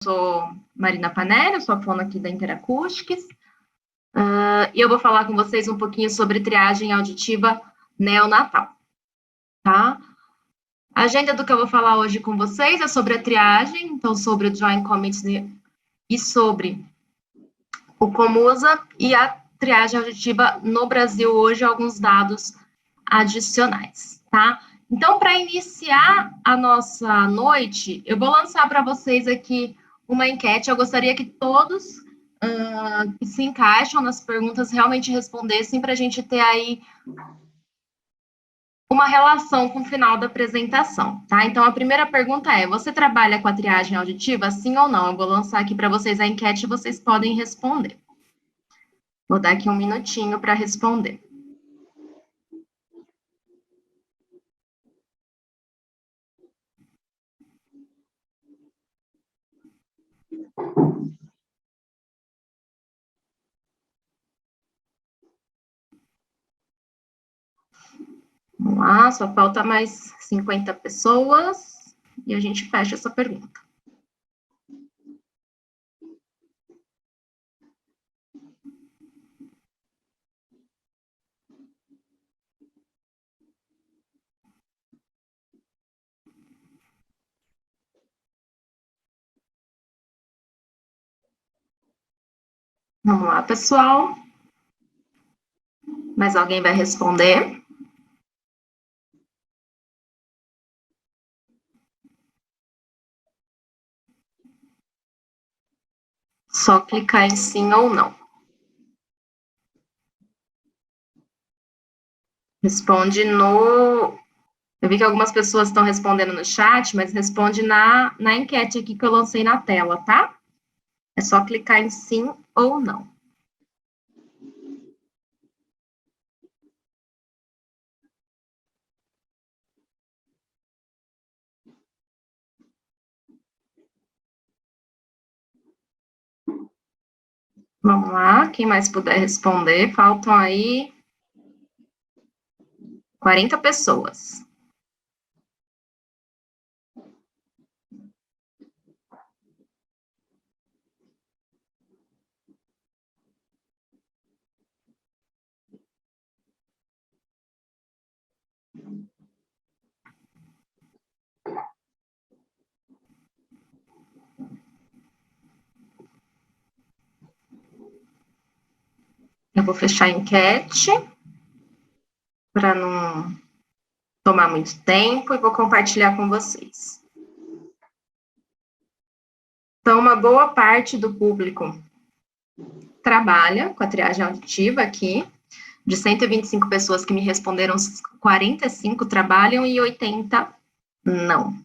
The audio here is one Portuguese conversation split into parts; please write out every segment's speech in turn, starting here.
sou Marina Panelli, eu sou a fono aqui da Interacoustics, e eu vou falar com vocês um pouquinho sobre triagem auditiva neonatal, tá? A agenda do que eu vou falar hoje com vocês é sobre a triagem, então sobre o Joint Committee e sobre o Comusa e a triagem auditiva no Brasil hoje, alguns dados adicionais, tá? Então, para iniciar a nossa noite, eu vou lançar para vocês aqui uma enquete. Eu gostaria que todos que se encaixam nas perguntas realmente respondessem para a gente ter aí uma relação com o final da apresentação, tá? Então, a primeira pergunta é: você trabalha com a triagem auditiva, sim ou não? Eu vou lançar aqui para vocês a enquete e vocês podem responder. Vou dar aqui um minutinho para responder. Vamos lá, só falta mais 50 pessoas e a gente fecha essa pergunta. Vamos lá, pessoal. Mais alguém vai responder? Só clicar em sim ou não. Responde no... Eu vi que algumas pessoas estão respondendo no chat, mas responde na enquete aqui que eu lancei na tela, tá? É só clicar em sim ou não. Vamos lá, quem mais puder responder. Faltam aí 40 pessoas. Eu vou fechar a enquete para não tomar muito tempo e vou compartilhar com vocês. Então, uma boa parte do público trabalha com a triagem auditiva aqui. De 125 pessoas que me responderam, 45 trabalham e 80 não.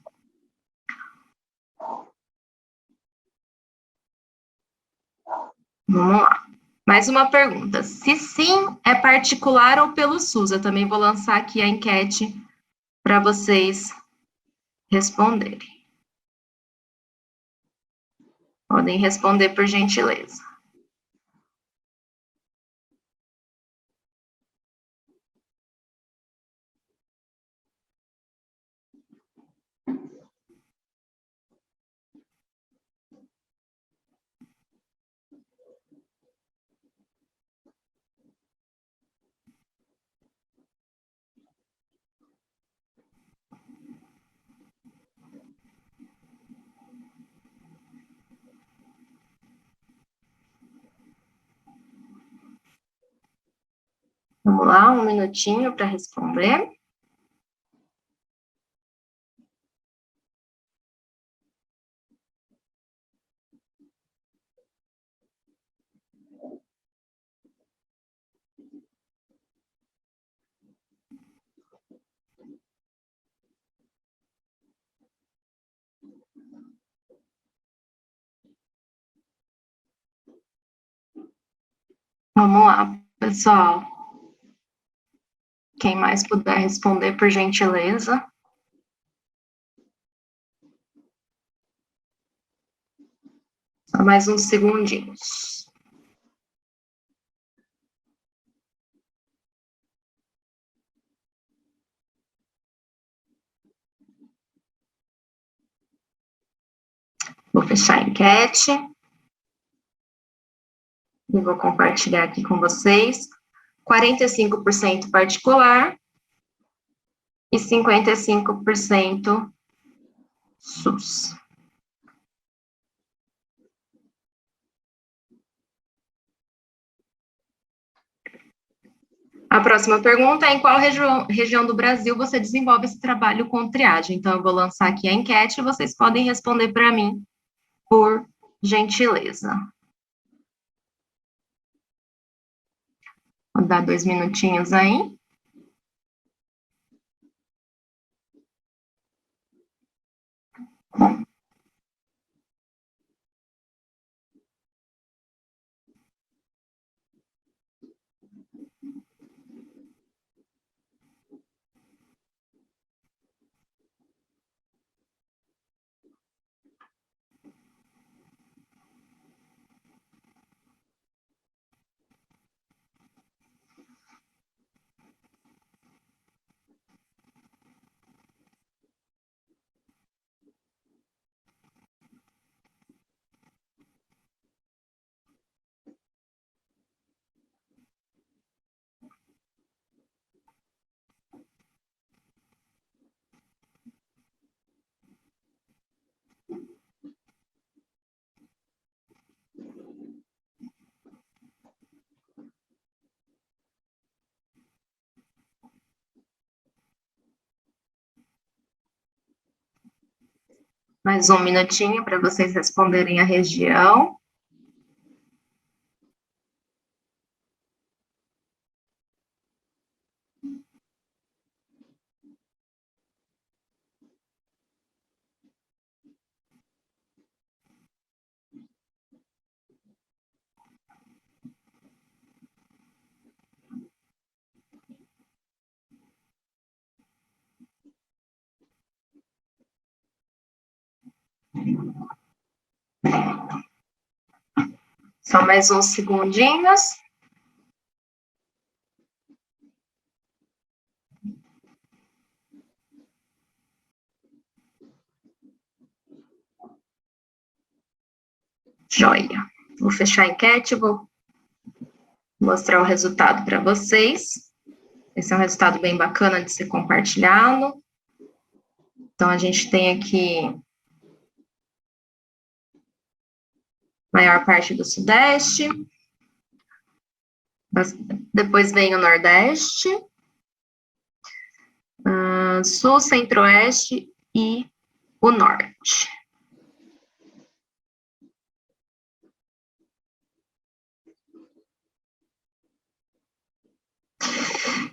Vamos lá. Mais uma pergunta. Se sim, é particular ou pelo SUS? Eu também vou lançar aqui a enquete para vocês responderem. Podem responder por gentileza. Vamos lá, um minutinho para responder. Vamos lá, pessoal. Quem mais puder responder, por gentileza. Só mais uns segundinhos. Vou fechar a enquete. E vou compartilhar aqui com vocês. 45% particular e 55% SUS. A próxima pergunta é: em qual região do Brasil você desenvolve esse trabalho com triagem? Então, eu vou lançar aqui a enquete e vocês podem responder para mim, por gentileza. Vou dar 2 minutinhos aí. Mais um minutinho para vocês responderem a região. Só mais uns segundinhos. Joia. Vou fechar a enquete, vou mostrar o resultado para vocês. Esse é um resultado bem bacana de ser compartilhado. Então, a gente tem aqui maior parte do Sudeste, depois vem o Nordeste, Sul, Centro-Oeste e o Norte.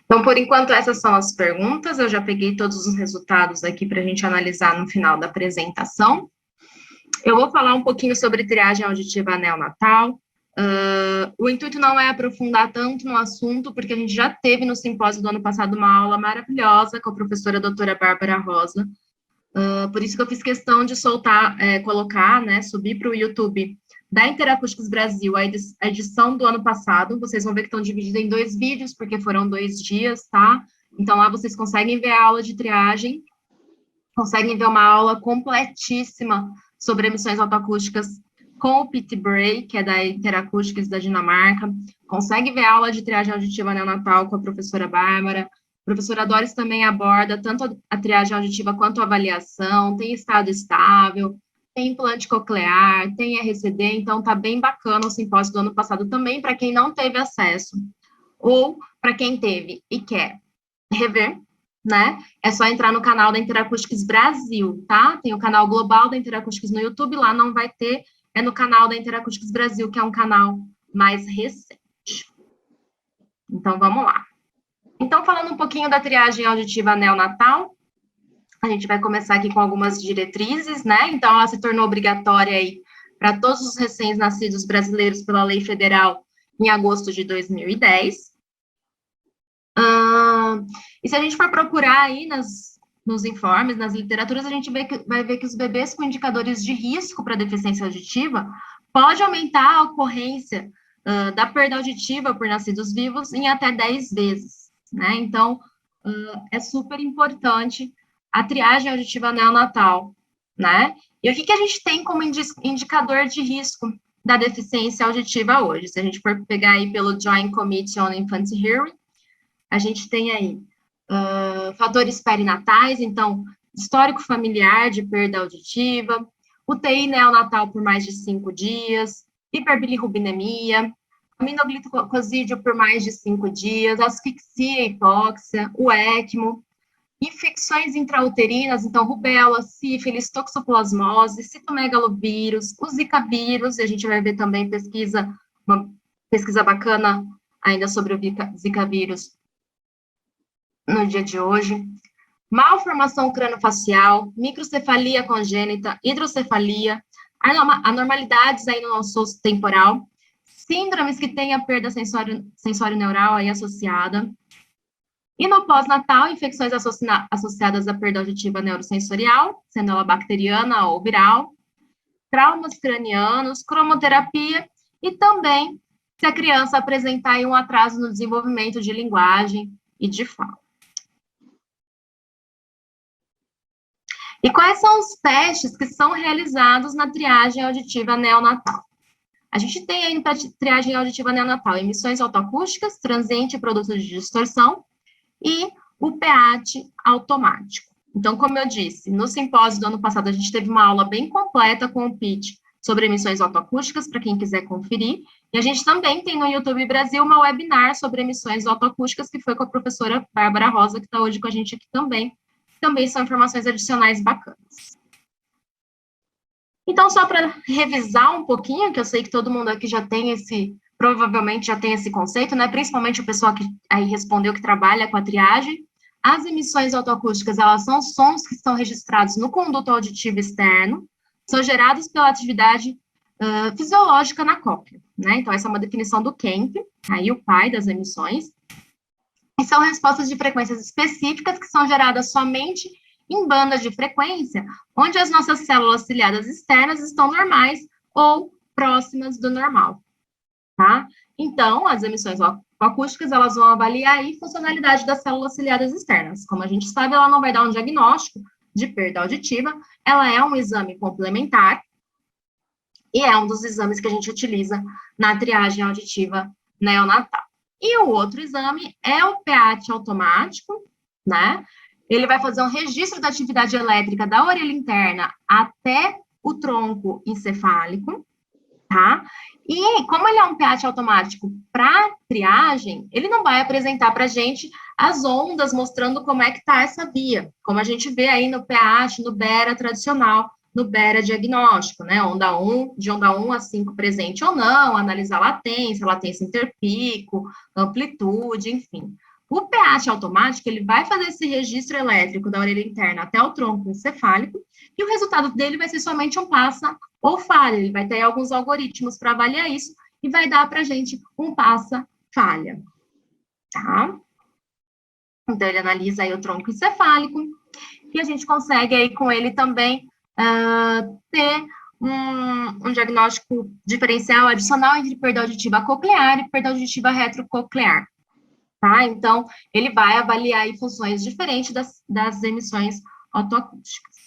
Então, por enquanto, essas são as perguntas. Eu já peguei todos os resultados aqui para a gente analisar no final da apresentação. Eu vou falar um pouquinho sobre triagem auditiva neonatal. O intuito não é aprofundar tanto no assunto, porque a gente já teve no simpósio do ano passado uma aula maravilhosa com a professora doutora Bárbara Rosa. Por isso que eu fiz questão de colocar, né, subir para o YouTube da Interacústicos Brasil a edição do ano passado. Vocês vão ver que estão divididos em 2 vídeos, porque foram 2 dias, tá? Então, lá vocês conseguem ver a aula de triagem, conseguem ver uma aula completíssima sobre emissões autoacústicas com o Pete Bray, que é da Interacústicos da Dinamarca, consegue ver a aula de triagem auditiva neonatal com a professora Bárbara. A professora Doris também aborda tanto a triagem auditiva quanto a avaliação, tem estado estável, tem implante coclear, tem RCD, então tá bem bacana o simpósio do ano passado também, para quem não teve acesso, ou para quem teve e quer rever, né? É só entrar no canal da Interacústicos Brasil, tá? Tem o canal global da Interacústicos no YouTube, lá não vai ter, é no canal da Interacústicos Brasil, que é um canal mais recente. Então, vamos lá. Então, falando um pouquinho da triagem auditiva neonatal, a gente vai começar aqui com algumas diretrizes, né? Então, ela se tornou obrigatória aí para todos os recém-nascidos brasileiros pela lei federal em agosto de 2010. E se a gente for procurar aí nos informes, nas literaturas, a gente vai ver que os bebês com indicadores de risco para deficiência auditiva pode aumentar a ocorrência da perda auditiva por nascidos vivos em até 10 vezes, né? Então, é super importante a triagem auditiva neonatal né? E o que a gente tem como indicador de risco da deficiência auditiva hoje? Se a gente for pegar aí pelo Joint Committee on Infant Hearing, a gente tem aí fatores perinatais, então, histórico familiar de perda auditiva, UTI neonatal por mais de 5 dias, hiperbilirrubinemia, aminoglicosídeo por mais de 5 dias, asfixia e hipóxia, o ECMO, infecções intrauterinas, então rubéola, sífilis, toxoplasmose, citomegalovírus, o zika vírus, e a gente vai ver também uma pesquisa bacana ainda sobre o zika vírus no dia de hoje. Malformação crâniofacial, microcefalia congênita, hidrocefalia, anormalidades aí no nosso osso temporal, síndromes que têm a perda sensório-neural aí associada, e no pós-natal, infecções associadas à perda auditiva neurosensorial, sendo ela bacteriana ou viral, traumas cranianos, cromoterapia, e também se a criança apresentar aí um atraso no desenvolvimento de linguagem e de fala. E quais são os testes que são realizados na triagem auditiva neonatal? A gente tem aí para triagem auditiva neonatal emissões autoacústicas, transiente e produtos de distorção, e o PEAT automático. Então, como eu disse, no simpósio do ano passado, a gente teve uma aula bem completa com o PIT sobre emissões autoacústicas, para quem quiser conferir, e a gente também tem no YouTube Brasil uma webinar sobre emissões autoacústicas, que foi com a professora Bárbara Rosa, que está hoje com a gente aqui também. Também são informações adicionais bacanas. Então, só para revisar um pouquinho, que eu sei que todo mundo aqui já tem provavelmente já tem esse conceito, né, principalmente o pessoal que aí respondeu que trabalha com a triagem. As emissões autoacústicas, elas são sons que estão registrados no conduto auditivo externo, são gerados pela atividade fisiológica na cóclea, né, então essa é uma definição do Kemp, aí o pai das emissões, e são respostas de frequências específicas que são geradas somente em bandas de frequência, onde as nossas células ciliadas externas estão normais ou próximas do normal, tá? Então, as emissões acústicas, elas vão avaliar aí a funcionalidade das células ciliadas externas. Como a gente sabe, ela não vai dar um diagnóstico de perda auditiva, ela é um exame complementar e é um dos exames que a gente utiliza na triagem auditiva neonatal. E o outro exame é o PEAT automático, né? Ele vai fazer um registro da atividade elétrica da orelha interna até o tronco encefálico, tá? E como ele é um PEAT automático para triagem, ele não vai apresentar para a gente as ondas mostrando como é que está essa via, como a gente vê aí no PEAT, no BERA tradicional, no BERA diagnóstico, né? De onda 1 a 5 presente ou não, analisar latência interpico, amplitude, enfim. O PEAT automático, ele vai fazer esse registro elétrico da orelha interna até o tronco encefálico, e o resultado dele vai ser somente um passa ou falha. Ele vai ter alguns algoritmos para avaliar isso, e vai dar para a gente um passa-falha, tá? Então, ele analisa aí o tronco encefálico, e a gente consegue aí com ele também ter um diagnóstico diferencial adicional entre perda auditiva coclear e perda auditiva retrococlear. Tá? Então, ele vai avaliar aí funções diferentes das emissões autoacústicas.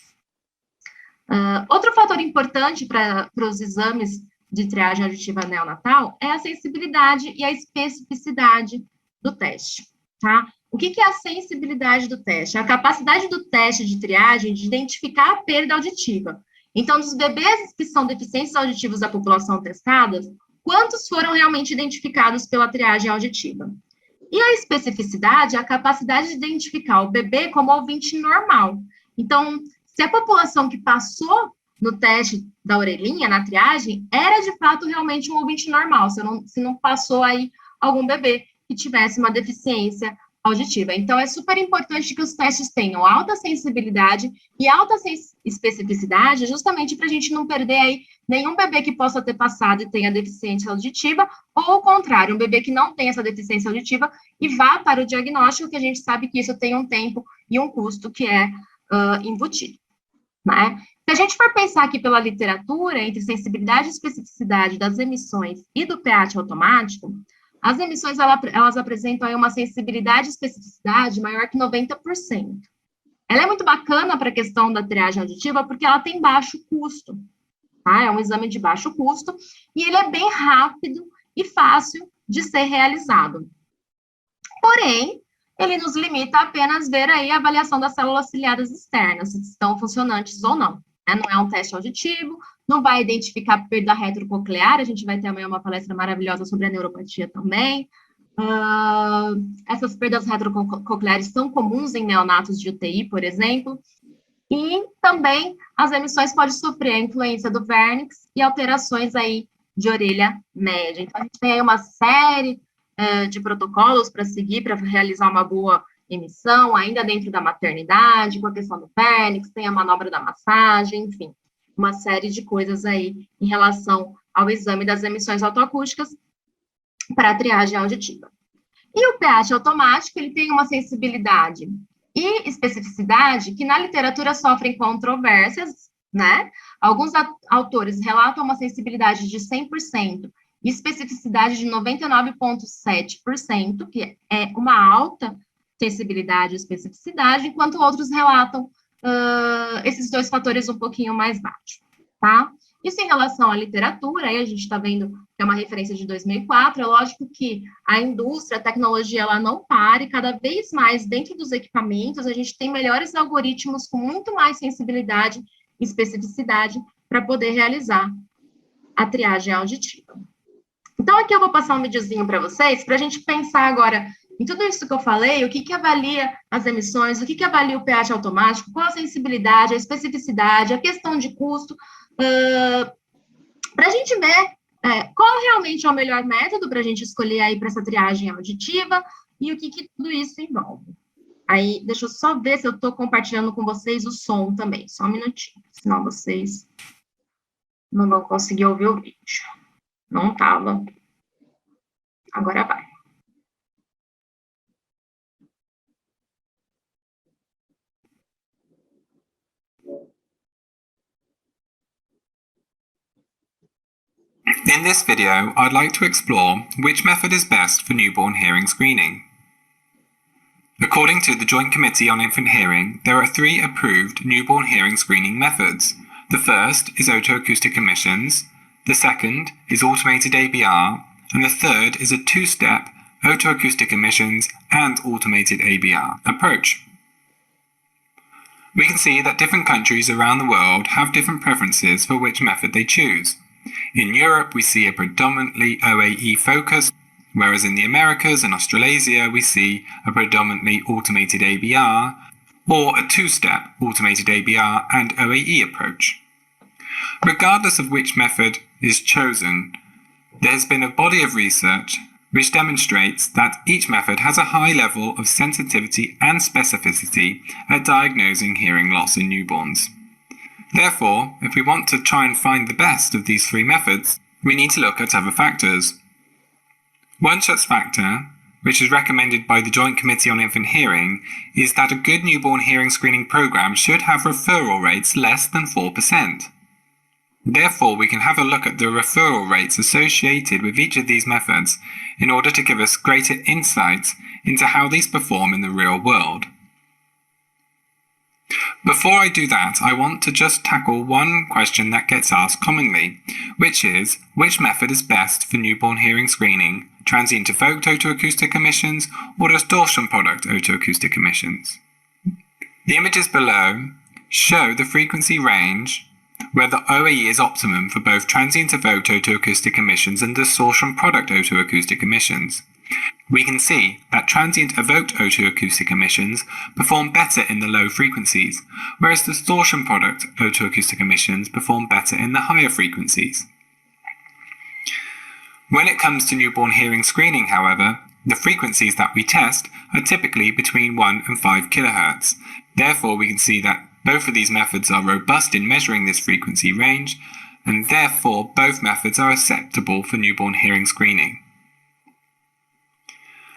Outro fator importante para os exames de triagem auditiva neonatal é a sensibilidade e a especificidade do teste, tá? O que é a sensibilidade do teste? A capacidade do teste de triagem de identificar a perda auditiva. Então, dos bebês que são deficientes auditivos da população testada, quantos foram realmente identificados pela triagem auditiva? E a especificidade é a capacidade de identificar o bebê como ouvinte normal. Então, se a população que passou no teste da orelhinha, na triagem, era de fato realmente um ouvinte normal, se não passou aí algum bebê que tivesse uma deficiência auditiva. Então, é super importante que os testes tenham alta sensibilidade e alta especificidade, justamente para a gente não perder aí nenhum bebê que possa ter passado e tenha deficiência auditiva, ou ao contrário, um bebê que não tem essa deficiência auditiva e vá para o diagnóstico, que a gente sabe que isso tem um tempo e um custo que é embutido, né? Se a gente for pensar aqui pela literatura, entre sensibilidade e especificidade das emissões e do PEAT automático, as emissões, elas apresentam aí uma sensibilidade e especificidade maior que 90%, Ela é muito bacana para a questão da triagem auditiva porque ela tem baixo custo, tá? É um exame de baixo custo e ele é bem rápido e fácil de ser realizado. Porém, ele nos limita a apenas ver aí a avaliação das células ciliadas externas, se estão funcionantes ou não. Né? Não é um teste auditivo, não vai identificar perda retrococlear, a gente vai ter amanhã uma palestra maravilhosa sobre a neuropatia também. Essas perdas retrococleares são comuns em neonatos de UTI, por exemplo, e também as emissões podem sofrer a influência do vernix e alterações aí de orelha média. Então, a gente tem aí uma série de protocolos para seguir, para realizar uma boa emissão, ainda dentro da maternidade, com a questão do vernix, tem a manobra da massagem, enfim, uma série de coisas aí em relação ao exame das emissões autoacústicas para a triagem auditiva. E o pH automático, ele tem uma sensibilidade e especificidade que na literatura sofrem controvérsias, né? Alguns autores relatam uma sensibilidade de 100% e especificidade de 99,7%, que é uma alta sensibilidade e especificidade, enquanto outros relatam esses dois fatores um pouquinho mais baixos, tá? Isso em relação à literatura, aí a gente está vendo que é uma referência de 2004, é lógico que a indústria, a tecnologia, ela não para, e cada vez mais dentro dos equipamentos, a gente tem melhores algoritmos com muito mais sensibilidade e especificidade para poder realizar a triagem auditiva. Então, aqui eu vou passar um videozinho para vocês, para a gente pensar agora em tudo isso que eu falei, o que avalia as emissões, o que avalia o pH automático, qual a sensibilidade, a especificidade, a questão de custo, para a gente ver qual realmente é o melhor método para a gente escolher aí para essa triagem auditiva e o que tudo isso envolve. Aí, deixa eu só ver se eu estou compartilhando com vocês o som também, só um minutinho, senão vocês não vão conseguir ouvir o vídeo. Não estava. Agora vai. In this video, I'd like to explore which method is best for newborn hearing screening. According to the Joint Committee on Infant Hearing, there are 3 approved newborn hearing screening methods. The first is otoacoustic emissions, the second is automated ABR, and the third is a 2-step otoacoustic emissions and automated ABR approach. We can see that different countries around the world have different preferences for which method they choose. In Europe, we see a predominantly OAE focus, whereas in the Americas and Australasia, we see a predominantly automated ABR, or a 2-step automated ABR and OAE approach. Regardless of which method is chosen, there has been a body of research which demonstrates that each method has a high level of sensitivity and specificity at diagnosing hearing loss in newborns. Therefore, if we want to try and find the best of these 3 methods, we need to look at other factors. One such factor, which is recommended by the Joint Committee on Infant Hearing, is that a good newborn hearing screening program should have referral rates less than 4%. Therefore, we can have a look at the referral rates associated with each of these methods in order to give us greater insight into how these perform in the real world. Before I do that, I want to just tackle one question that gets asked commonly, which is, which method is best for newborn hearing screening, transient evoked otoacoustic emissions or distortion product otoacoustic emissions? The images below show the frequency range where the OAE is optimum for both transient evoked otoacoustic emissions and distortion product otoacoustic emissions. We can see that transient evoked otoacoustic emissions perform better in the low frequencies, whereas distortion product otoacoustic emissions perform better in the higher frequencies. When it comes to newborn hearing screening, however, the frequencies that we test are typically between 1 and 5 kHz. Therefore, we can see that both of these methods are robust in measuring this frequency range, and therefore both methods are acceptable for newborn hearing screening.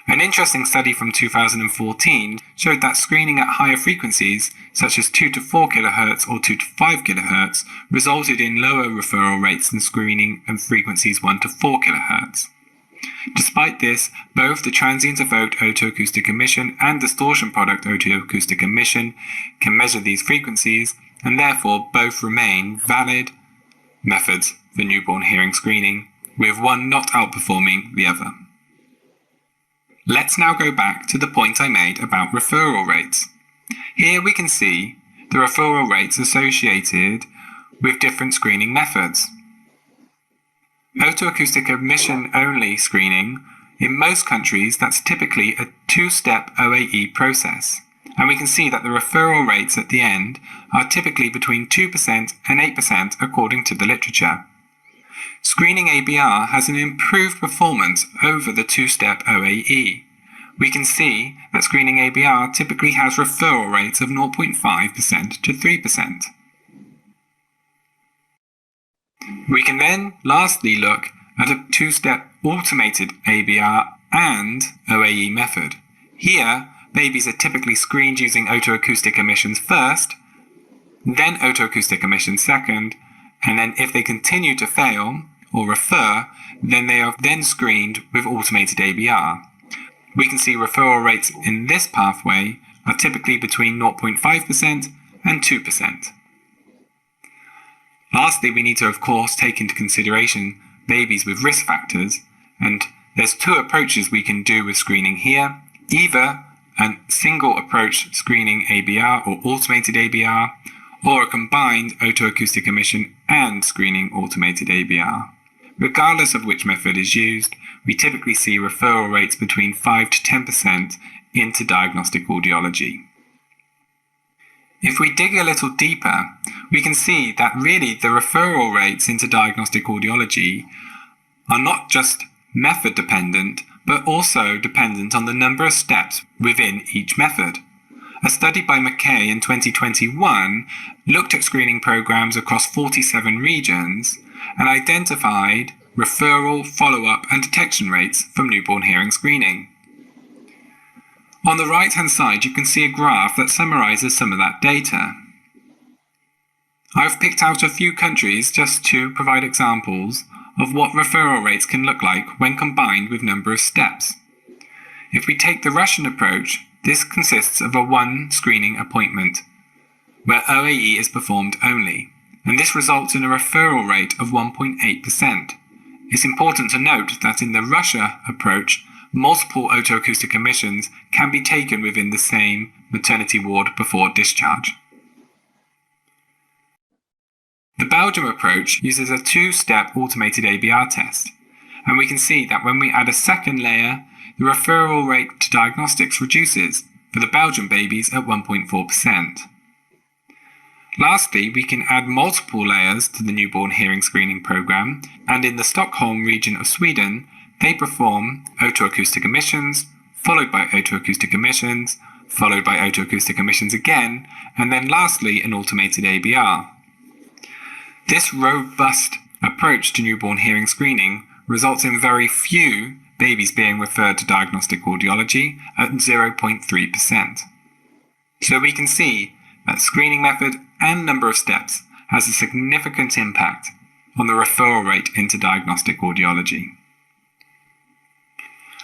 An interesting study from 2014 showed that screening at higher frequencies, such as 2 to 4 kHz or 2 to 5 kHz, resulted in lower referral rates than screening at frequencies 1 to 4 kHz. Despite this, both the transient evoked otoacoustic emission and distortion product otoacoustic emission can measure these frequencies, and therefore both remain valid methods for newborn hearing screening, with one not outperforming the other. Let's now go back to the point I made about referral rates. Here we can see the referral rates associated with different screening methods. Otoacoustic emission only screening, in most countries that's typically a two-step OAE process, and we can see that the referral rates at the end are typically between 2% and 8% according to the literature. Screening ABR has an improved performance over the two-step OAE. We can see that screening ABR typically has referral rates of 0.5% to 3%. We can then lastly look at a two-step automated ABR and OAE method. Here, babies are typically screened using otoacoustic emissions first, then otoacoustic emissions second, and then if they continue to fail or refer, then they are then screened with automated ABR. We can see referral rates in this pathway are typically between 0.5% and 2%. Lastly, we need to, of course, take into consideration babies with risk factors, and there's two approaches we can do with screening here, either a single approach screening ABR or automated ABR, or a combined otoacoustic emission and screening automated ABR. Regardless of which method is used, we typically see referral rates between 5 to 10% into diagnostic audiology. If we dig a little deeper, we can see that really the referral rates into diagnostic audiology are not just method dependent, but also dependent on the number of steps within each method. A study by McKay in 2021 looked at screening programs across 47 regions and identified referral, follow-up, and detection rates from newborn hearing screening. On the right-hand side, you can see a graph that summarizes some of that data. I've picked out a few countries just to provide examples of what referral rates can look like when combined with number of steps. If we take the Russian approach, this consists of a one screening appointment, where OAE is performed only, and this results in a referral rate of 1.8%. It's important to note that in the Russia approach, multiple otoacoustic emissions can be taken within the same maternity ward before discharge. The Belgium approach uses a two-step automated ABR test, and we can see that when we add a second layer, the referral rate to diagnostics reduces for the Belgian babies at 1.4%. Lastly, we can add multiple layers to the newborn hearing screening program, and in the Stockholm region of Sweden, they perform otoacoustic emissions, followed by otoacoustic emissions, followed by otoacoustic emissions again, and then lastly an automated ABR. This robust approach to newborn hearing screening results in very few babies being referred to diagnostic audiology at 0.3%. So we can see that screening method and number of steps has a significant impact on the referral rate into diagnostic audiology.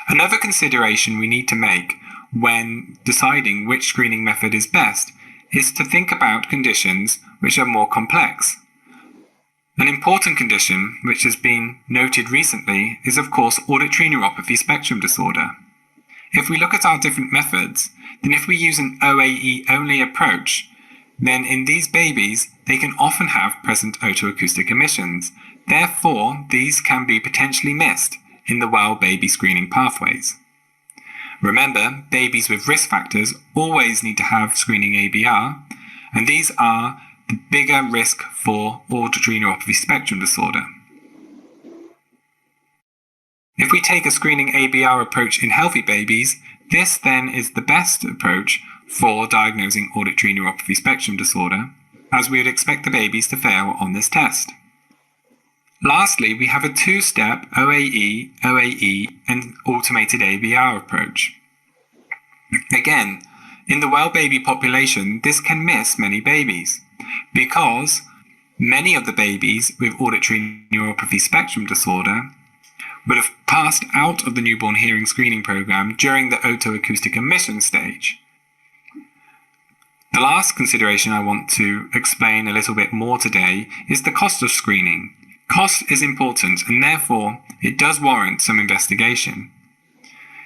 Another consideration we need to make when deciding which screening method is best is to think about conditions which are more complex. An important condition which has been noted recently is of course auditory neuropathy spectrum disorder. If we look at our different methods, then if we use an OAE only approach, then in these babies they can often have present otoacoustic emissions. Therefore, these can be potentially missed in the well baby screening pathways. Remember, babies with risk factors always need to have screening ABR, and these are the bigger risk for auditory neuropathy spectrum disorder. If we take a screening ABR approach in healthy babies, this then is the best approach for diagnosing auditory neuropathy spectrum disorder, as we would expect the babies to fail on this test. Lastly, we have a two-step OAE, OAE, and automated ABR approach. Again, in the well baby population, this can miss many babies, because many of the babies with auditory neuropathy spectrum disorder but have passed out of the newborn hearing screening program during the otoacoustic emission stage. The last consideration I want to explain a little bit more today is the cost of screening. Cost is important, and therefore it does warrant some investigation.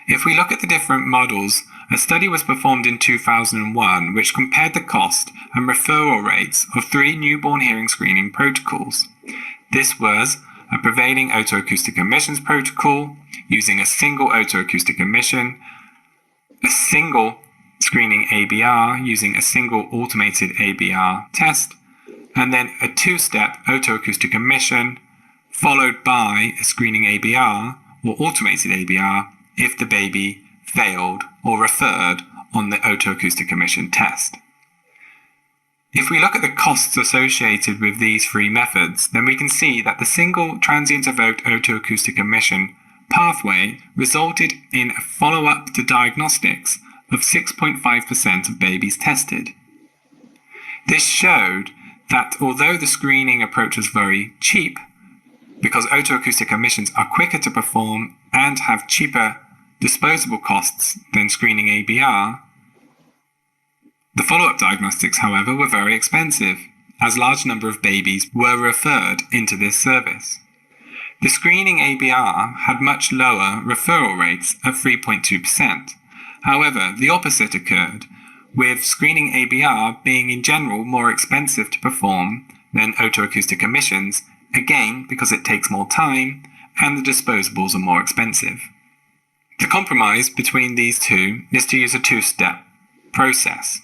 If we look at the different models, a study was performed in 2001 which compared the cost and referral rates of 3 newborn hearing screening protocols. This was a prevailing otoacoustic emissions protocol using a single otoacoustic emission, a single screening ABR using a single automated ABR test, and then a 2-step otoacoustic emission followed by a screening ABR or automated ABR if the baby failed or referred on the otoacoustic emission test. If we look at the costs associated with these 3 methods, then we can see that the single transient evoked otoacoustic emission pathway resulted in a follow-up to diagnostics of 6.5% of babies tested. This showed that although the screening approach was very cheap, because otoacoustic emissions are quicker to perform and have cheaper disposable costs than screening ABR, the follow-up diagnostics, however, were very expensive, as a large number of babies were referred into this service. The screening ABR had much lower referral rates of 3.2%. However, the opposite occurred, with screening ABR being in general more expensive to perform than otoacoustic emissions, again because it takes more time and the disposables are more expensive. The compromise between these two is to use a 2-step process.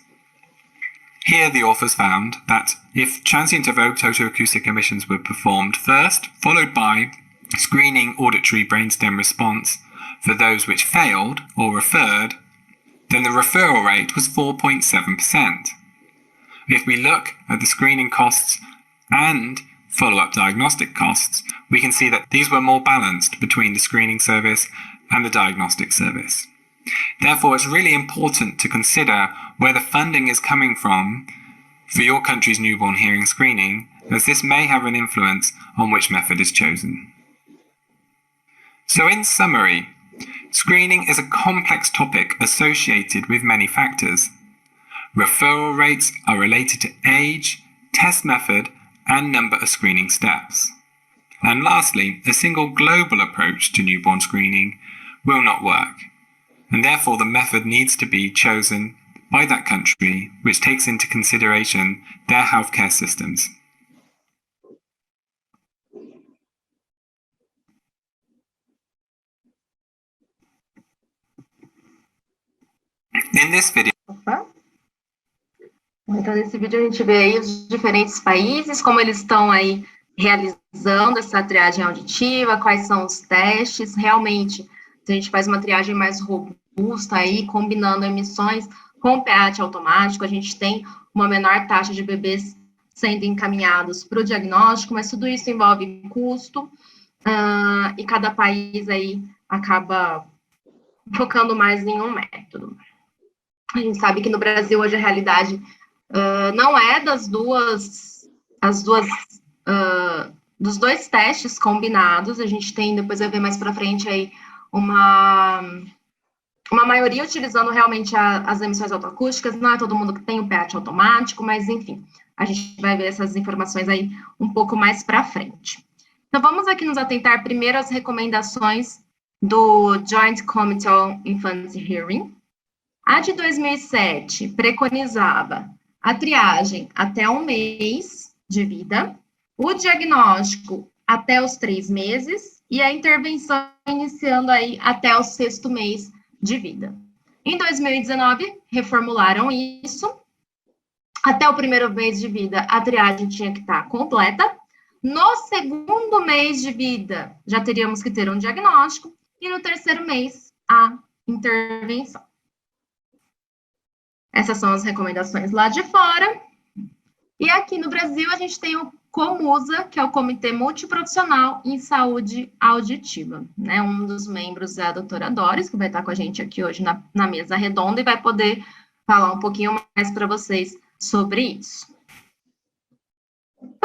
Here the authors found that if transient evoked otoacoustic emissions were performed first, followed by screening auditory brainstem response for those which failed or referred, then the referral rate was 4.7%. If we look at the screening costs and follow-up diagnostic costs, we can see that these were more balanced between the screening service and the diagnostic service. Therefore, it's really important to consider where the funding is coming from for your country's newborn hearing screening, as this may have an influence on which method is chosen. So in summary, screening is a complex topic associated with many factors. Referral rates are related to age, test method, and number of screening steps. And lastly, a single global approach to newborn screening will not work, and therefore the method needs to be chosen by that country which takes into consideration their healthcare systems. In this video. Então, nesse vídeo a gente vê aí os diferentes países, como eles estão aí realizando essa triagem auditiva, quais são os testes. Realmente, a gente faz uma triagem mais robusta aí, combinando emissões com PEAT automático, a gente tem uma menor taxa de bebês sendo encaminhados para o diagnóstico, mas tudo isso envolve custo, e cada país aí acaba focando mais em um método. A gente sabe que no Brasil hoje a realidade não é dos 2 testes combinados, a gente tem, depois vai ver mais para frente aí, uma maioria utilizando realmente as emissões autoacústicas, não é todo mundo que tem o PEAT automático, mas enfim, a gente vai ver essas informações aí um pouco mais para frente. Então, vamos aqui nos atentar primeiro às recomendações do Joint Committee on Infant Hearing. A de 2007 preconizava a triagem até 1 mês de vida, o diagnóstico até os 3 meses e a intervenção iniciando aí até o 6º mês de vida. Em 2019, reformularam isso. Até o 1º mês de vida, a triagem tinha que estar completa. No 2º mês de vida, já teríamos que ter um diagnóstico. E no 3º mês, a intervenção. Essas são as recomendações lá de fora. E aqui no Brasil, a gente tem o COMUSA, que é o Comitê Multiprofissional em Saúde Auditiva. Né? Um dos membros é a doutora Doris, que vai estar com a gente aqui hoje na mesa redonda e vai poder falar um pouquinho mais para vocês sobre isso.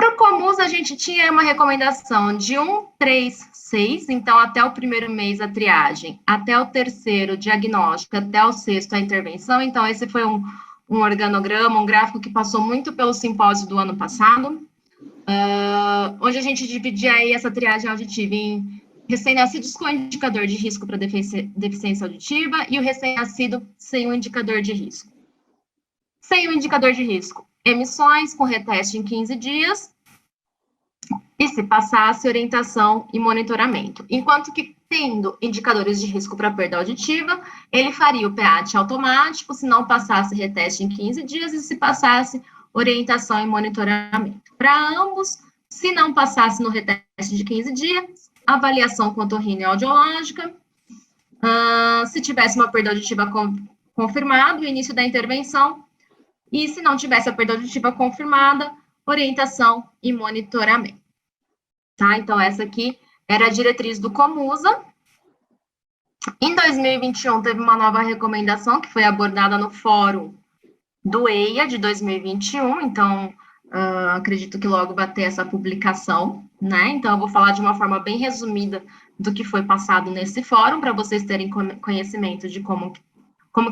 Para o Comus, a gente tinha uma recomendação de 1, 3, 6, então até o primeiro mês a triagem, até o terceiro diagnóstico, até o sexto a intervenção. Então, esse foi um organograma, um gráfico que passou muito pelo simpósio do ano passado, onde a gente dividia aí essa triagem auditiva em recém-nascidos com indicador de risco para deficiência auditiva e o recém-nascido sem um indicador de risco. Sem o indicador de risco, emissões com reteste em 15 dias e, se passasse, orientação e monitoramento. Enquanto que, tendo indicadores de risco para perda auditiva, ele faria o PEAT automático, se não passasse reteste em 15 dias e, se passasse, orientação e monitoramento. Para ambos, se não passasse no reteste de 15 dias, avaliação com otorrino-audiológica, se tivesse uma perda auditiva confirmada, o início da intervenção, e se não tivesse a perda auditiva confirmada, orientação e monitoramento. Tá? Então, essa aqui era a diretriz do Comusa. Em 2021, teve uma nova recomendação que foi abordada no fórum do EIA de 2021, então, acredito que logo vai ter essa publicação, né? Então, eu vou falar de uma forma bem resumida do que foi passado nesse fórum, para vocês terem conhecimento de como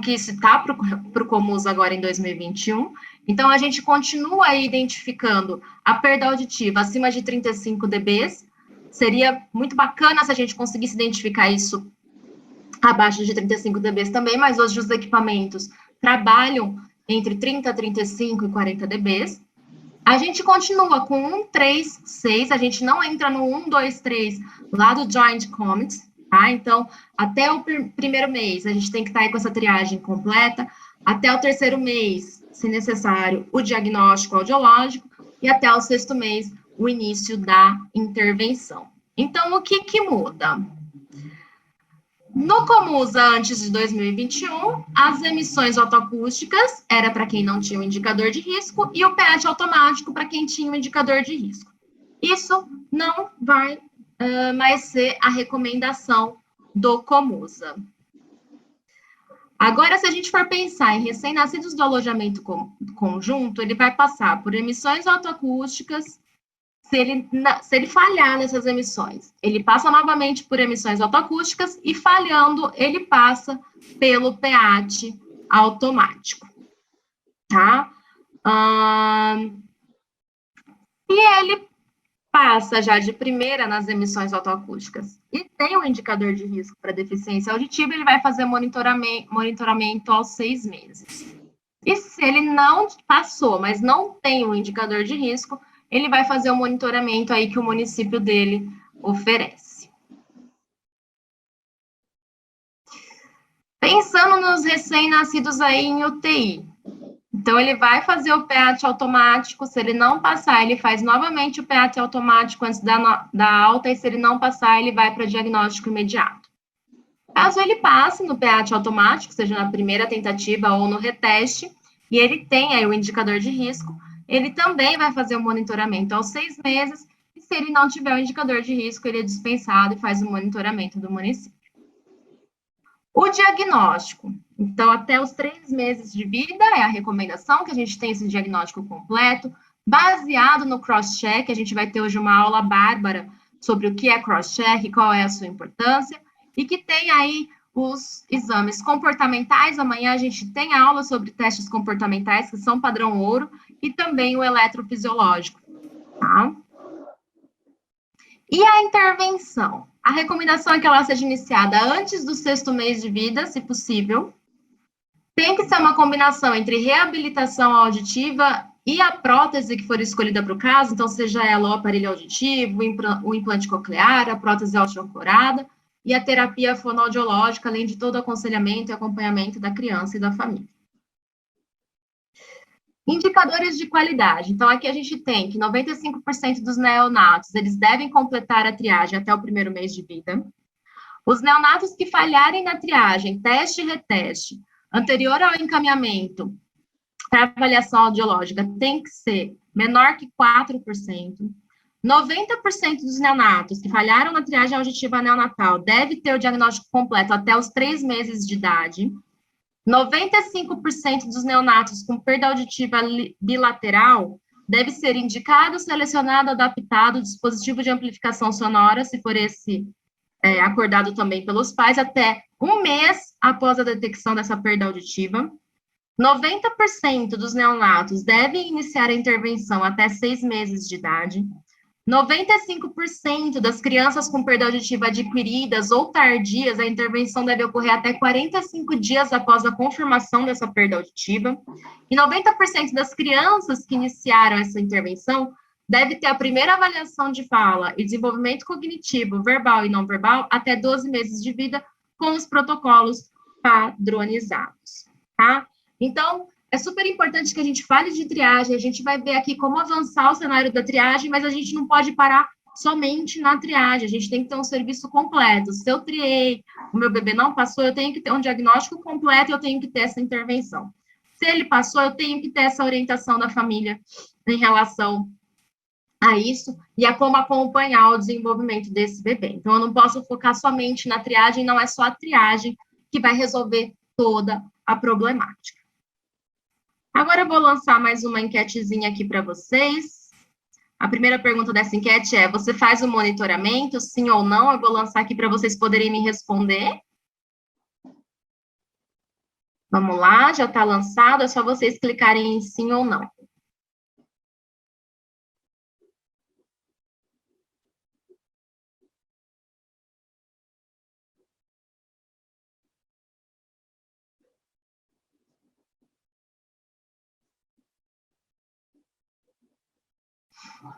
que isso está para o Comusa agora em 2021. Então, a gente continua aí identificando a perda auditiva acima de 35 dB. Seria muito bacana se a gente conseguisse identificar isso abaixo de 35 dB também, mas hoje os equipamentos trabalham entre 30, 35 e 40 dB. A gente continua com 1, 3, 6, a gente não entra no 1, 2, 3 lá do Joint Commits, tá? Então, até o primeiro mês, a gente tem que estar aí com essa triagem completa, até o terceiro mês, se necessário, o diagnóstico audiológico, e até o sexto mês, o início da intervenção. Então, o que muda? No Comusa, antes de 2021, as emissões otoacústicas era para quem não tinha o indicador de risco e o PEAT automático para quem tinha o indicador de risco. Isso não vai mais ser a recomendação do Comusa. Agora, se a gente for pensar em recém-nascidos do alojamento conjunto, ele vai passar por emissões otoacústicas. Se ele falhar nessas emissões, ele passa novamente por emissões otoacústicas e, falhando, ele passa pelo PEAT automático, tá? E ele passa já de primeira nas emissões otoacústicas e tem um indicador de risco para deficiência auditiva, ele vai fazer monitoramento aos 6 meses. E se ele não passou, mas não tem um indicador de risco, ele vai fazer o monitoramento aí que o município dele oferece. Pensando nos recém-nascidos aí em UTI, então ele vai fazer o PEAT automático, se ele não passar, ele faz novamente o PEAT automático antes da alta, e se ele não passar, ele vai para diagnóstico imediato. Caso ele passe no PEAT automático, seja na primeira tentativa ou no reteste, e ele tem aí o indicador de risco, ele também vai fazer o monitoramento aos 6 meses, e se ele não tiver o indicador de risco, ele é dispensado e faz o monitoramento do município. O diagnóstico. Então, até os 3 meses de vida é a recomendação, que a gente tem esse diagnóstico completo, baseado no cross-check. A gente vai ter hoje uma aula bárbara sobre o que é cross-check, qual é a sua importância, e que tem aí os exames comportamentais. Amanhã a gente tem aula sobre testes comportamentais, que são padrão ouro, e também o eletrofisiológico, tá? E a intervenção? A recomendação é que ela seja iniciada antes do 6º mês de vida, se possível. Tem que ser uma combinação entre reabilitação auditiva e a prótese que for escolhida para o caso, então seja ela o aparelho auditivo, o implante coclear, a prótese audiocorada e a terapia fonoaudiológica, além de todo o aconselhamento e acompanhamento da criança e da família. Indicadores de qualidade. Então, aqui a gente tem que 95% dos neonatos, eles devem completar a triagem até o 1º mês de vida. Os neonatos que falharem na triagem, teste e reteste, anterior ao encaminhamento para avaliação audiológica, tem que ser menor que 4%. 90% dos neonatos que falharam na triagem auditiva neonatal deve ter o diagnóstico completo até os 3 meses de idade. 95% dos neonatos com perda auditiva bilateral deve ser indicado, selecionado, adaptado o dispositivo de amplificação sonora, se for esse acordado também pelos pais, até um mês após a detecção dessa perda auditiva. 90% dos neonatos devem iniciar a intervenção até 6 meses de idade. 95% das crianças com perda auditiva adquiridas ou tardias, a intervenção deve ocorrer até 45 dias após a confirmação dessa perda auditiva. E 90% das crianças que iniciaram essa intervenção deve ter a primeira avaliação de fala e desenvolvimento cognitivo, verbal e não verbal, até 12 meses de vida, com os protocolos padronizados, tá? Então, é super importante que a gente fale de triagem, a gente vai ver aqui como avançar o cenário da triagem, mas a gente não pode parar somente na triagem, a gente tem que ter um serviço completo. Se eu triei, o meu bebê não passou, eu tenho que ter um diagnóstico completo, eu tenho que ter essa intervenção. Se ele passou, eu tenho que ter essa orientação da família em relação a isso e a como acompanhar o desenvolvimento desse bebê. Então, eu não posso focar somente na triagem, não é só a triagem que vai resolver toda a problemática. Agora eu vou lançar mais uma enquetezinha aqui para vocês. A primeira pergunta dessa enquete é: você faz o monitoramento, sim ou não? Eu vou lançar aqui para vocês poderem me responder. Vamos lá, já está lançado, é só vocês clicarem em sim ou não.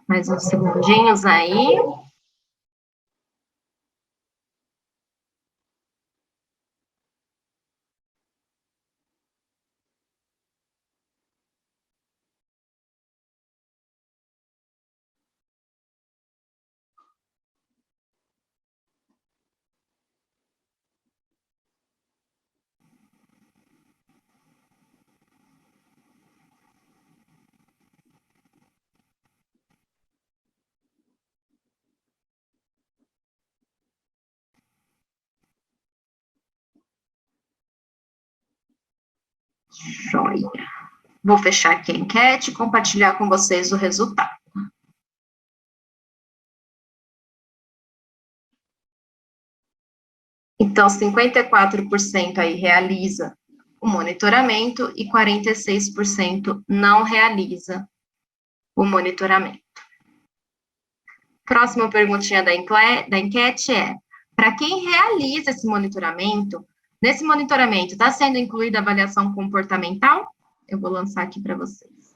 Mais uns segundinhos aí. Joia. Vou fechar aqui a enquete e compartilhar com vocês o resultado. Então, 54% aí realiza o monitoramento e 46% não realiza o monitoramento. Próxima perguntinha da enquete é: para quem realiza esse monitoramento, nesse monitoramento está sendo incluída a avaliação comportamental? Eu vou lançar aqui para vocês.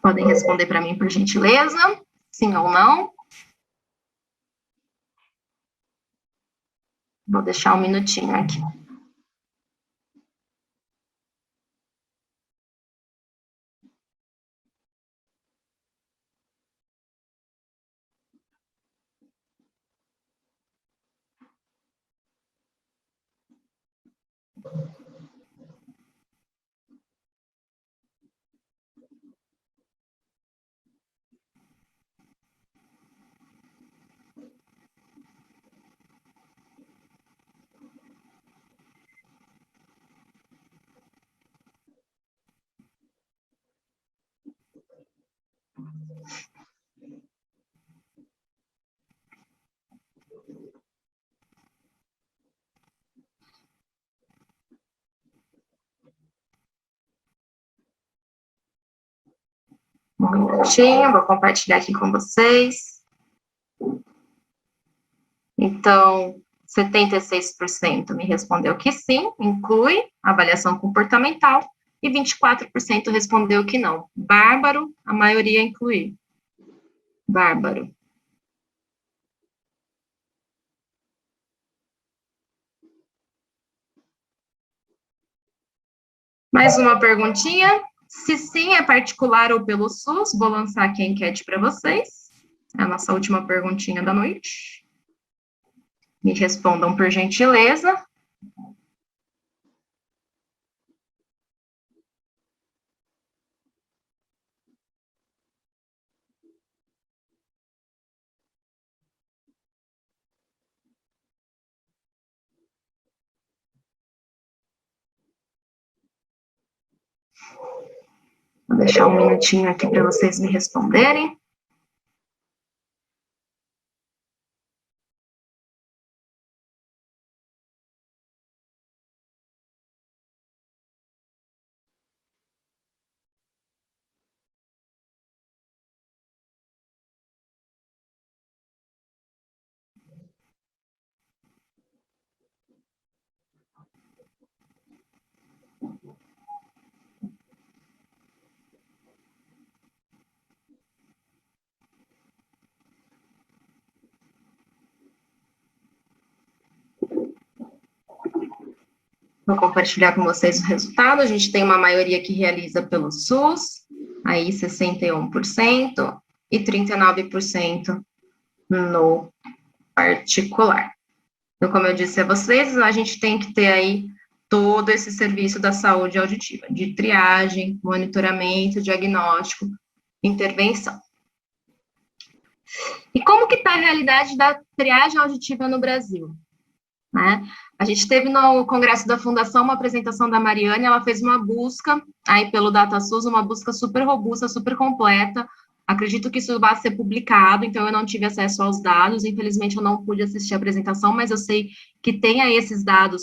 Podem responder para mim, por gentileza, sim ou não. Vou deixar um minutinho aqui. Um minutinho, vou compartilhar aqui com vocês. Então, 76% me respondeu que sim, inclui avaliação comportamental, e 24% respondeu que não. Bárbaro, a maioria inclui. Bárbaro. Mais uma perguntinha. Se sim, é particular ou pelo SUS? Vou lançar aqui a enquete para vocês. É a nossa última perguntinha da noite. Me respondam por gentileza. Vou deixar um minutinho aqui para vocês me responderem. Vou compartilhar com vocês o resultado. A gente tem uma maioria que realiza pelo SUS, aí 61% e 39% no particular. Então, como eu disse a vocês, a gente tem que ter aí todo esse serviço da saúde auditiva, de triagem, monitoramento, diagnóstico, intervenção. E como que está a realidade da triagem auditiva no Brasil? Né? A gente teve no Congresso da Fundação uma apresentação da Mariane, ela fez uma busca aí pelo DataSUS, uma busca super robusta, super completa. Acredito que isso vai ser publicado, então eu não tive acesso aos dados, infelizmente eu não pude assistir a apresentação, mas eu sei que tem aí esses dados,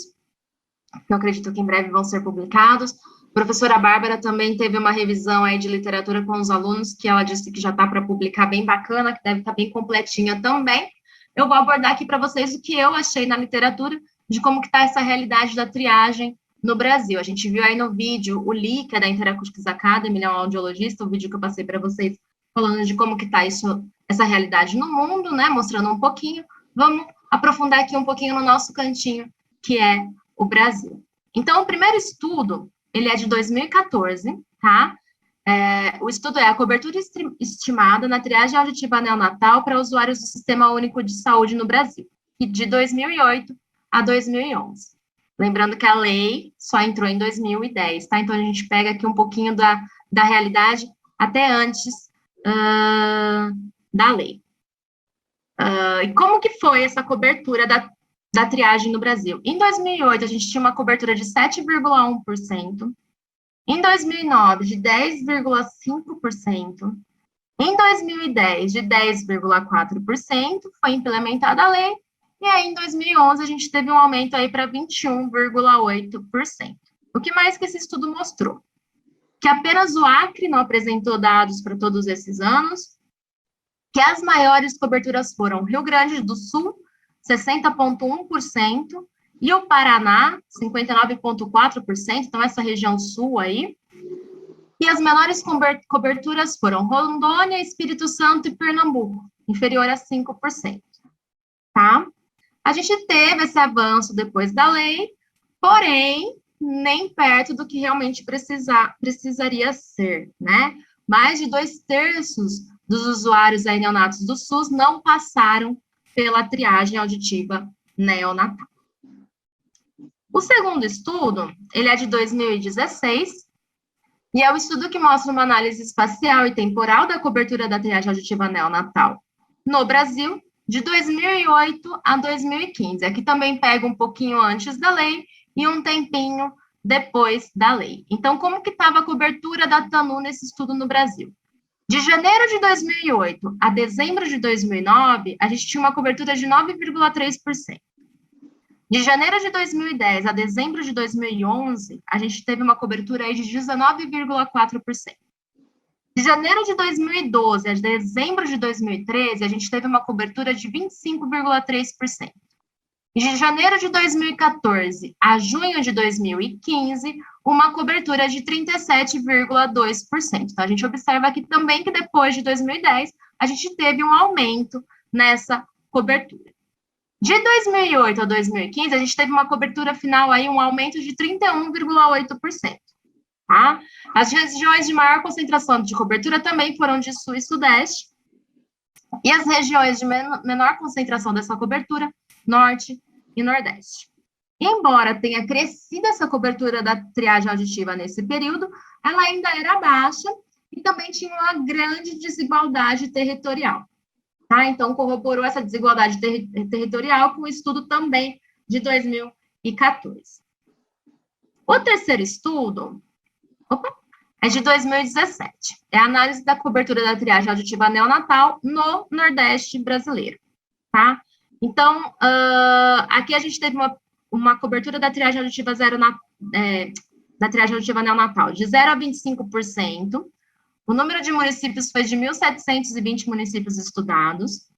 que eu acredito que em breve vão ser publicados. A professora Bárbara também teve uma revisão aí de literatura com os alunos, que ela disse que já está para publicar bem bacana, que deve estar bem completinha também. Eu vou abordar aqui para vocês o que eu achei na literatura de como que está essa realidade da triagem no Brasil. A gente viu aí no vídeo o Lee, que é da Interacoustics Academy, ele é um audiologista, o vídeo que eu passei para vocês, falando de como que está essa realidade no mundo, né, mostrando um pouquinho. Vamos aprofundar aqui um pouquinho no nosso cantinho, que é o Brasil. Então, o primeiro estudo, ele é de 2014, tá? O estudo é a cobertura estimada na triagem auditiva neonatal para usuários do Sistema Único de Saúde no Brasil, de 2008 a 2011. Lembrando que a lei só entrou em 2010, tá? Então, a gente pega aqui um pouquinho da realidade até antes da lei. E como que foi essa cobertura da triagem no Brasil? Em 2008, a gente tinha uma cobertura de 7,1%. Em 2009, de 10,5%. Em 2010, de 10,4%, foi implementada a lei. E aí, em 2011, a gente teve um aumento aí para 21,8%. O que mais que esse estudo mostrou? Que apenas o Acre não apresentou dados para todos esses anos, que as maiores coberturas foram Rio Grande do Sul, 60,1%, e o Paraná, 59,4%, então essa região sul aí. E as menores coberturas foram Rondônia, Espírito Santo e Pernambuco, inferior a 5%. Tá? A gente teve esse avanço depois da lei, porém, nem perto do que realmente precisaria ser, né? Mais de 2/3 dos usuários aí neonatos do SUS não passaram pela triagem auditiva neonatal. O segundo estudo, ele é de 2016, e é o estudo que mostra uma análise espacial e temporal da cobertura da triagem auditiva neonatal no Brasil, de 2008 a 2015. Aqui também pega um pouquinho antes da lei e um tempinho depois da lei. Então, como que estava a cobertura da TANU nesse estudo no Brasil? De janeiro de 2008 a dezembro de 2009, a gente tinha uma cobertura de 9,3%. De janeiro de 2010 a dezembro de 2011, a gente teve uma cobertura aí de 19,4%. De janeiro de 2012 a dezembro de 2013, a gente teve uma cobertura de 25,3%. E de janeiro de 2014 a junho de 2015, uma cobertura de 37,2%. Então, a gente observa aqui também que depois de 2010, a gente teve um aumento nessa cobertura. De 2008 a 2015, a gente teve uma cobertura final aí, um aumento de 31,8%. Tá? As regiões de maior concentração de cobertura também foram de Sul e Sudeste, e as regiões de menor concentração dessa cobertura, Norte e Nordeste. Embora tenha crescido essa cobertura da triagem auditiva nesse período, ela ainda era baixa e também tinha uma grande desigualdade territorial. Tá? Então, corroborou essa desigualdade territorial com o estudo também de 2014. O terceiro estudo é de 2017. É a análise da cobertura da triagem auditiva neonatal no Nordeste brasileiro, tá? Então, aqui a gente teve uma cobertura da triagem auditiva da triagem auditiva neonatal de 0 a 25%. O número de municípios foi de 1.720 municípios estudados.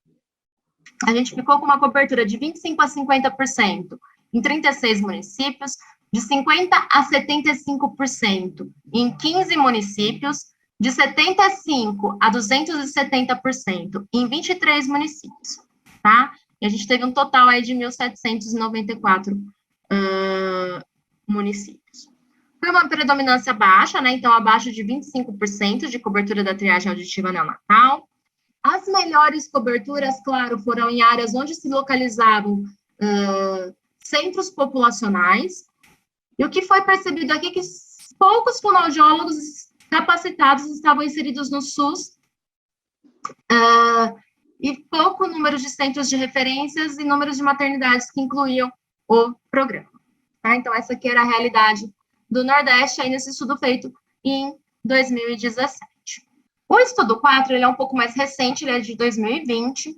A gente ficou com uma cobertura de 25% a 50% em 36 municípios, de 50% a 75% em 15 municípios, de 75% a 270% em 23 municípios, tá? E a gente teve um total aí de 1.794 municípios. Foi uma predominância baixa, né? Então, abaixo de 25% de cobertura da triagem auditiva neonatal. As melhores coberturas, claro, foram em áreas onde se localizavam centros populacionais. E o que foi percebido aqui é que poucos fonoaudiólogos capacitados estavam inseridos no SUS, e pouco número de centros de referências e números de maternidades que incluíam o programa. Tá? Então, essa aqui era a realidade do Nordeste, aí nesse estudo feito em 2017. O estudo 4, ele é um pouco mais recente, ele é de 2020,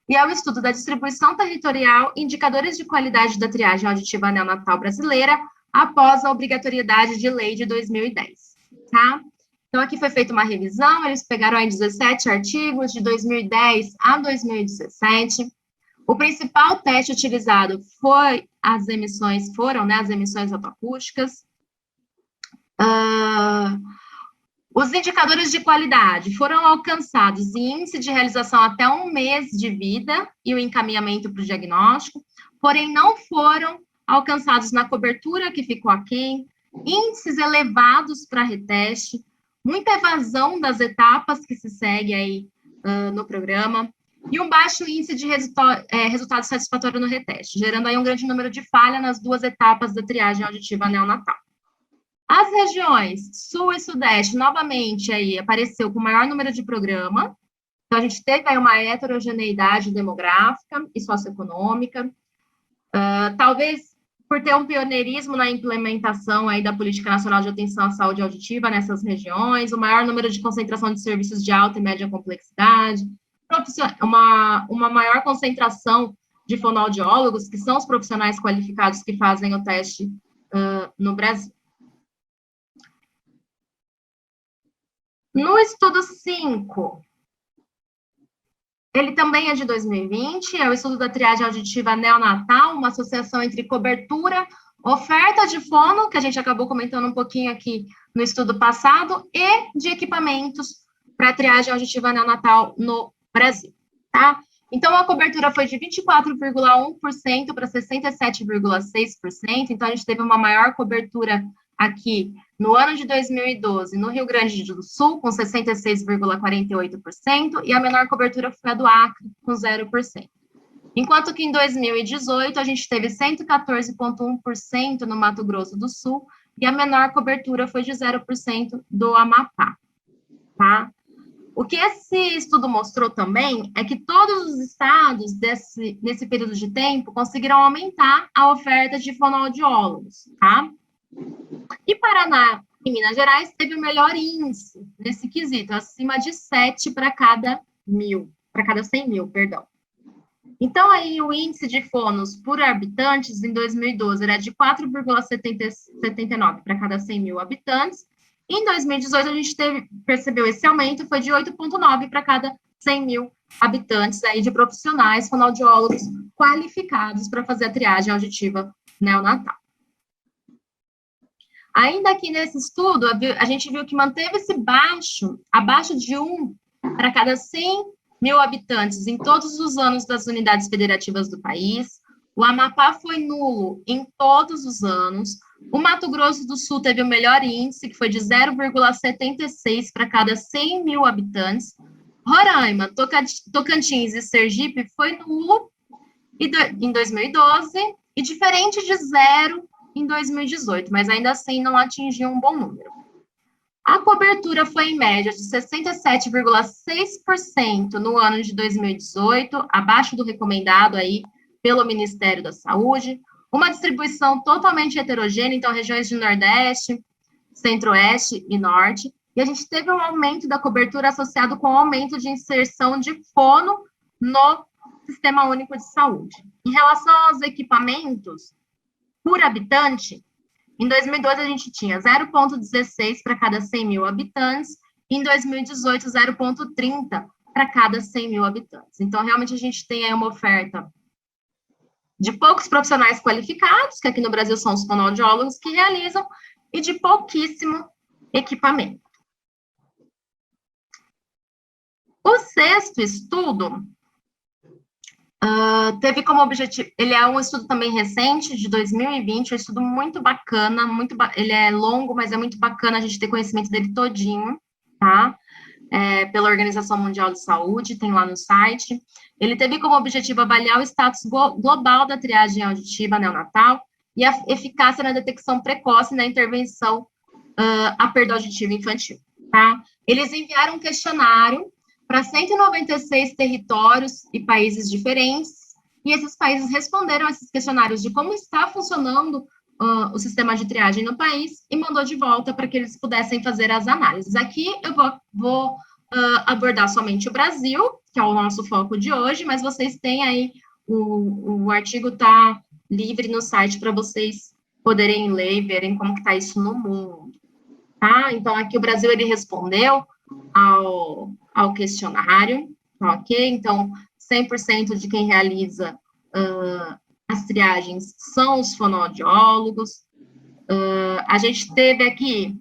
e é o estudo da distribuição territorial e indicadores de qualidade da triagem auditiva neonatal brasileira após a obrigatoriedade de lei de 2010, tá? Então, aqui foi feita uma revisão, eles pegaram aí 17 artigos de 2010 a 2017. O principal teste utilizado foram as emissões otoacústicas. Os indicadores de qualidade foram alcançados em índice de realização até 1 mês de vida e o encaminhamento para o diagnóstico, porém não foram alcançados na cobertura, que ficou aquém, índices elevados para reteste, muita evasão das etapas que se segue aí no programa, e um baixo índice de resultado satisfatório no reteste, gerando aí um grande número de falha nas 2 etapas da triagem auditiva neonatal. As regiões Sul e Sudeste, novamente, aí apareceu com maior número de programa, então a gente teve aí uma heterogeneidade demográfica e socioeconômica, talvez por ter um pioneirismo na implementação aí da Política Nacional de Atenção à Saúde Auditiva nessas regiões, o maior número de concentração de serviços de alta e média complexidade, uma maior concentração de fonoaudiólogos, que são os profissionais qualificados que fazem o teste no Brasil. No estudo 5, ele também é de 2020, é o estudo da triagem auditiva neonatal, uma associação entre cobertura, oferta de fono, que a gente acabou comentando um pouquinho aqui no estudo passado, e de equipamentos para triagem auditiva neonatal no Brasil, tá? Então, a cobertura foi de 24,1% para 67,6%, então a gente teve uma maior cobertura aqui no ano de 2012, no Rio Grande do Sul, com 66,48%, e a menor cobertura foi a do Acre, com 0%. Enquanto que em 2018, a gente teve 114,1% no Mato Grosso do Sul, e a menor cobertura foi de 0% do Amapá, tá? O que esse estudo mostrou também é que todos os estados nesse período de tempo conseguiram aumentar a oferta de fonoaudiólogos, tá? E Paraná e Minas Gerais teve o melhor índice nesse quesito, acima de 7 para cada 100 mil, perdão. Então, aí, o índice de fonos por habitantes em 2012 era de 4,79 para cada 100 mil habitantes. Em 2018, a gente percebeu esse aumento, foi de 8,9 para cada 100 mil habitantes aí de profissionais fonoaudiólogos qualificados para fazer a triagem auditiva neonatal. Ainda aqui nesse estudo, a gente viu que manteve-se abaixo de 1 para cada 100 mil habitantes em todos os anos das unidades federativas do país. O Amapá foi nulo em todos os anos. O Mato Grosso do Sul teve o melhor índice, que foi de 0,76 para cada 100 mil habitantes. Roraima, Tocantins e Sergipe foi nulo em 2012 e diferente de 0 em 2018, mas ainda assim não atingiu um bom número. A cobertura foi em média de 67,6% no ano de 2018, abaixo do recomendado aí pelo Ministério da Saúde, uma distribuição totalmente heterogênea, então regiões de Nordeste, Centro-Oeste e Norte, e a gente teve um aumento da cobertura associado com o aumento de inserção de fono no Sistema Único de Saúde. Em relação aos equipamentos, por habitante, em 2012 a gente tinha 0,16 para cada 100 mil habitantes, e em 2018, 0,30 para cada 100 mil habitantes. Então, realmente, a gente tem aí uma oferta de poucos profissionais qualificados, que aqui no Brasil são os fonoaudiólogos que realizam, e de pouquíssimo equipamento. O sexto estudo teve como objetivo, ele é um estudo também recente, de 2020, um estudo muito bacana, ele é longo, mas é muito bacana a gente ter conhecimento dele todinho, tá? Pela Organização Mundial de Saúde, tem lá no site. Ele teve como objetivo avaliar o status global da triagem auditiva neonatal e a eficácia na detecção precoce na intervenção à perda auditiva infantil, tá? Eles enviaram um questionário para 196 territórios e países diferentes, e esses países responderam a esses questionários de como está funcionando o sistema de triagem no país e mandou de volta para que eles pudessem fazer as análises. Aqui eu vou abordar somente o Brasil, que é o nosso foco de hoje, mas vocês têm aí, o artigo está livre no site para vocês poderem ler e verem como que está isso no mundo, tá? Então, aqui o Brasil, ele respondeu ao questionário, ok? Então, 100% de quem realiza as triagens são os fonoaudiólogos. A gente teve aqui,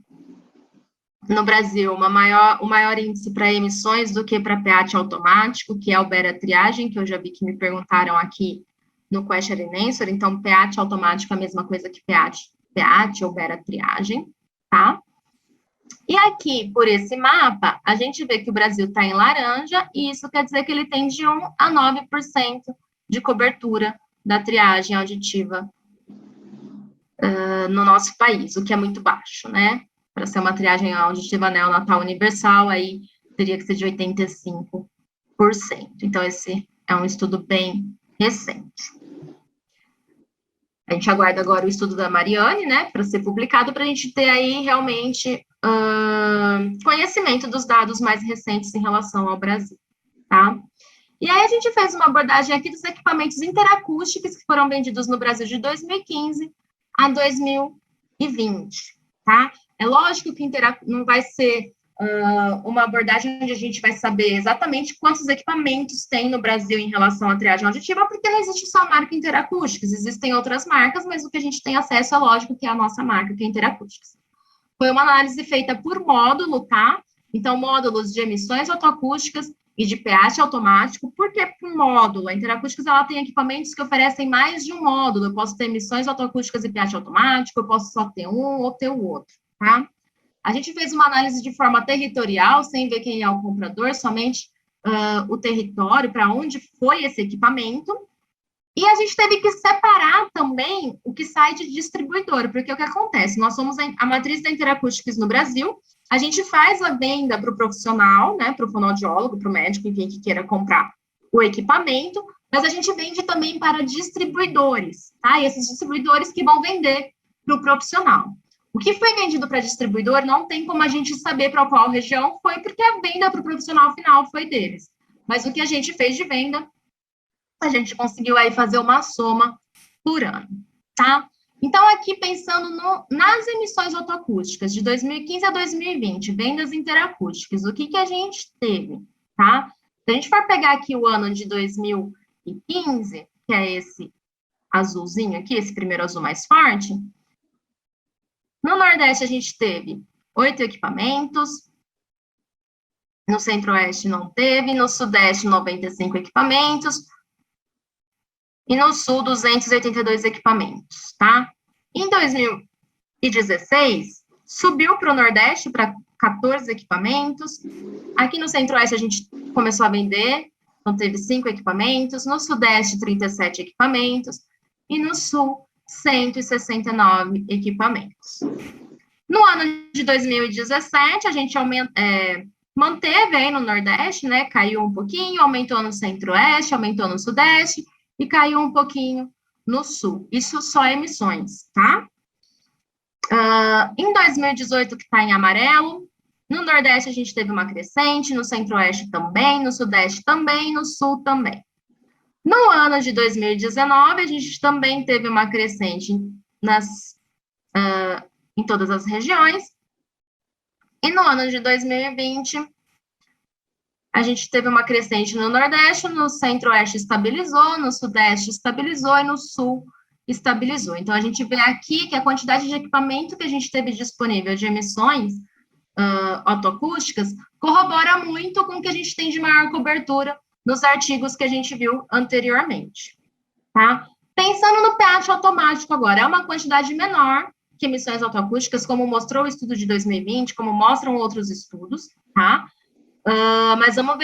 no Brasil, o maior índice para emissões do que para PEAT automático, que é o Bera Triagem, que eu já vi que me perguntaram aqui no Question and Answer. Então, PEAT automático é a mesma coisa que PEAT ou Bera Triagem, tá? E aqui, por esse mapa, a gente vê que o Brasil está em laranja, e isso quer dizer que ele tem de 1 a 9% de cobertura da triagem auditiva no nosso país, o que é muito baixo, né? Para ser uma triagem auditiva neonatal universal, aí teria que ser de 85%. Então, esse é um estudo bem recente. A gente aguarda agora o estudo da Mariane, né, para ser publicado, para a gente ter aí realmente conhecimento dos dados mais recentes em relação ao Brasil, tá? E aí a gente fez uma abordagem aqui dos equipamentos interacústicos que foram vendidos no Brasil de 2015 a 2020, tá? É lógico que não vai ser uma abordagem onde a gente vai saber exatamente quantos equipamentos tem no Brasil em relação à triagem auditiva, porque não existe só a marca Interacústicos, existem outras marcas, mas o que a gente tem acesso é lógico que é a nossa marca, que é Interacústicos. Foi uma análise feita por módulo, tá? Então, módulos de emissões autoacústicas e de PEAT automático. Por que por módulo? A Interacústicos, ela tem equipamentos que oferecem mais de um módulo. Eu posso ter emissões autoacústicas e PEAT automático, eu posso só ter um ou ter o outro, tá? A gente fez uma análise de forma territorial, sem ver quem é o comprador, somente o território, para onde foi esse equipamento. E a gente teve que separar também o que sai de distribuidor, porque o que acontece? Nós somos a matriz da Interacústicos no Brasil, a gente faz a venda para o profissional, né, para o fonoaudiólogo, para o médico, enfim, que queira comprar o equipamento, mas a gente vende também para distribuidores, tá? E esses distribuidores que vão vender para o profissional. O que foi vendido para distribuidor não tem como a gente saber para qual região foi, porque a venda para o profissional final foi deles. Mas o que a gente fez de venda, a gente conseguiu aí fazer uma soma por ano, tá? Então, aqui pensando nas emissões autoacústicas de 2015 a 2020, vendas interacústicas, o que a gente teve, tá? Se a gente for pegar aqui o ano de 2015, que é esse azulzinho aqui, esse primeiro azul mais forte, no Nordeste a gente teve 8 equipamentos, no Centro-Oeste não teve, no Sudeste 95 equipamentos, e no Sul 282 equipamentos, tá? Em 2016, subiu para o Nordeste para 14 equipamentos, aqui no Centro-Oeste a gente começou a vender, então teve 5 equipamentos, no Sudeste 37 equipamentos, e no Sul 169 equipamentos. No ano de 2017, a gente manteve aí no Nordeste, né, caiu um pouquinho, aumentou no Centro-Oeste, aumentou no Sudeste, e caiu um pouquinho no Sul. Isso só emissões, tá? Em 2018, que está em amarelo, no Nordeste a gente teve uma crescente, no Centro-Oeste também, no Sudeste também, no Sul também. No ano de 2019, a gente também teve uma crescente em todas as regiões. E no ano de 2020, a gente teve uma crescente no Nordeste, no Centro-Oeste estabilizou, no Sudeste estabilizou e no Sul estabilizou. Então, a gente vê aqui que a quantidade de equipamento que a gente teve disponível de emissões autoacústicas corrobora muito com o que a gente tem de maior cobertura nos artigos que a gente viu anteriormente, tá? Pensando no PAT automático agora, é uma quantidade menor que emissões autoacústicas, como mostrou o estudo de 2020, como mostram outros estudos, tá? Mas vamos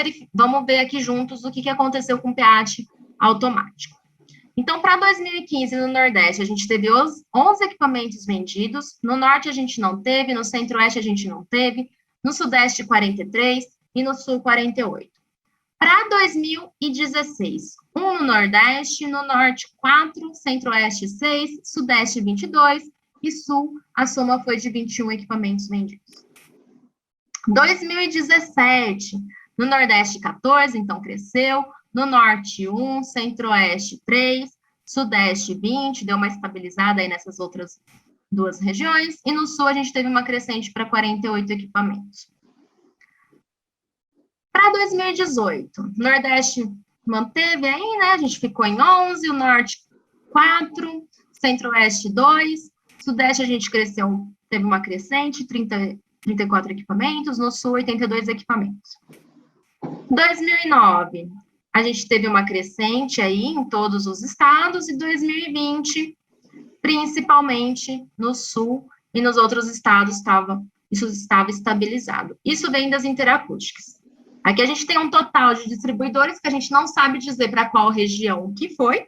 ver aqui juntos o que aconteceu com o PAT automático. Então, para 2015, no Nordeste, a gente teve 11 equipamentos vendidos, no Norte a gente não teve, no Centro-Oeste a gente não teve, no Sudeste 43 e no Sul 48. Para 2016, no Nordeste, no Norte 4, Centro-Oeste 6, Sudeste 22 e Sul, a soma foi de 21 equipamentos vendidos. 2017, no Nordeste 14, então cresceu, no Norte 1, Centro-Oeste 3, Sudeste 20, deu uma estabilizada aí nessas outras duas regiões, e no Sul a gente teve uma crescente para 48 equipamentos. Para 2018, Nordeste manteve aí, né, a gente ficou em 11, o Norte 4, Centro-Oeste 2, Sudeste a gente cresceu, teve uma crescente, 34 equipamentos, no Sul 82 equipamentos. 2009, a gente teve uma crescente aí em todos os estados, e 2020, principalmente no Sul e nos outros estados, isso estava estabilizado. Isso vem das interacústicas. Aqui a gente tem um total de distribuidores que a gente não sabe dizer para qual região que foi,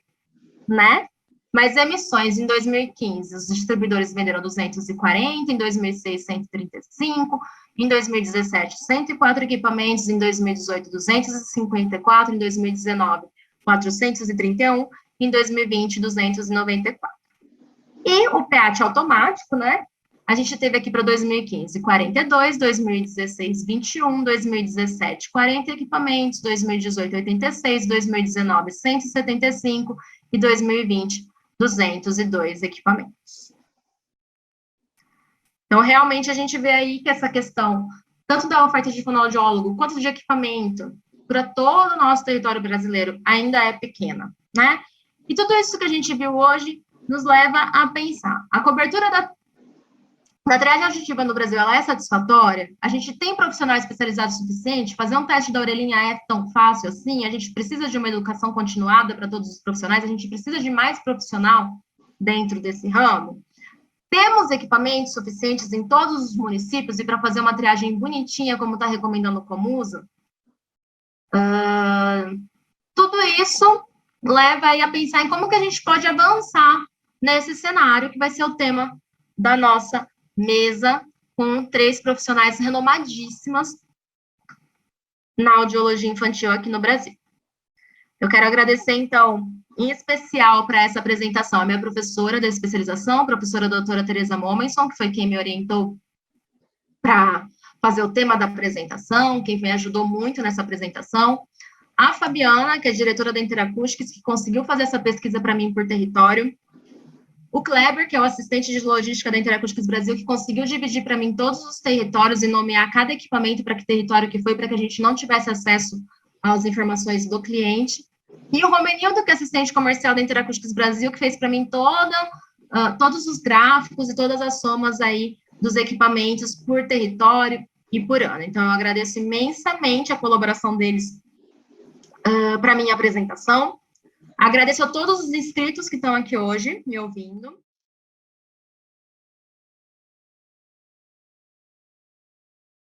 né? Mas emissões em 2015, os distribuidores venderam 240, em 2006, 135, em 2017, 104 equipamentos, em 2018, 254, em 2019, 431, em 2020, 294. E o PAT automático, né? A gente teve aqui para 2015, 42, 2016, 21, 2017, 40 equipamentos, 2018, 86, 2019, 175 e 2020, 202 equipamentos. Então, realmente, a gente vê aí que essa questão, tanto da oferta de fonoaudiólogo, quanto de equipamento, para todo o nosso território brasileiro, ainda é pequena, né? E tudo isso que a gente viu hoje nos leva a pensar. A cobertura da triagem auditiva no Brasil, ela é satisfatória? A gente tem profissionais especializados suficiente? Fazer um teste da orelhinha é tão fácil assim? A gente precisa de uma educação continuada para todos os profissionais? A gente precisa de mais profissional dentro desse ramo? Temos equipamentos suficientes em todos os municípios e para fazer uma triagem bonitinha, como está recomendando o Comusa? Tudo isso leva aí a pensar em como que a gente pode avançar nesse cenário, que vai ser o tema da nossa mesa, com 3 profissionais renomadíssimas na audiologia infantil aqui no Brasil. Eu quero agradecer, então, em especial para essa apresentação, a minha professora da especialização, a professora doutora Tereza Momenson, que foi quem me orientou para fazer o tema da apresentação, quem me ajudou muito nessa apresentação, a Fabiana, que é diretora da Interacústicas, que conseguiu fazer essa pesquisa para mim por território, o Kleber, que é o assistente de logística da Interacústicas Brasil, que conseguiu dividir para mim todos os territórios e nomear cada equipamento para que território que foi, para que a gente não tivesse acesso às informações do cliente. E o Romenildo, que é assistente comercial da Interacústicas Brasil, que fez para mim todos os gráficos e todas as somas aí dos equipamentos por território e por ano. Então, eu agradeço imensamente a colaboração deles para a minha apresentação. Agradeço a todos os inscritos que estão aqui hoje me ouvindo.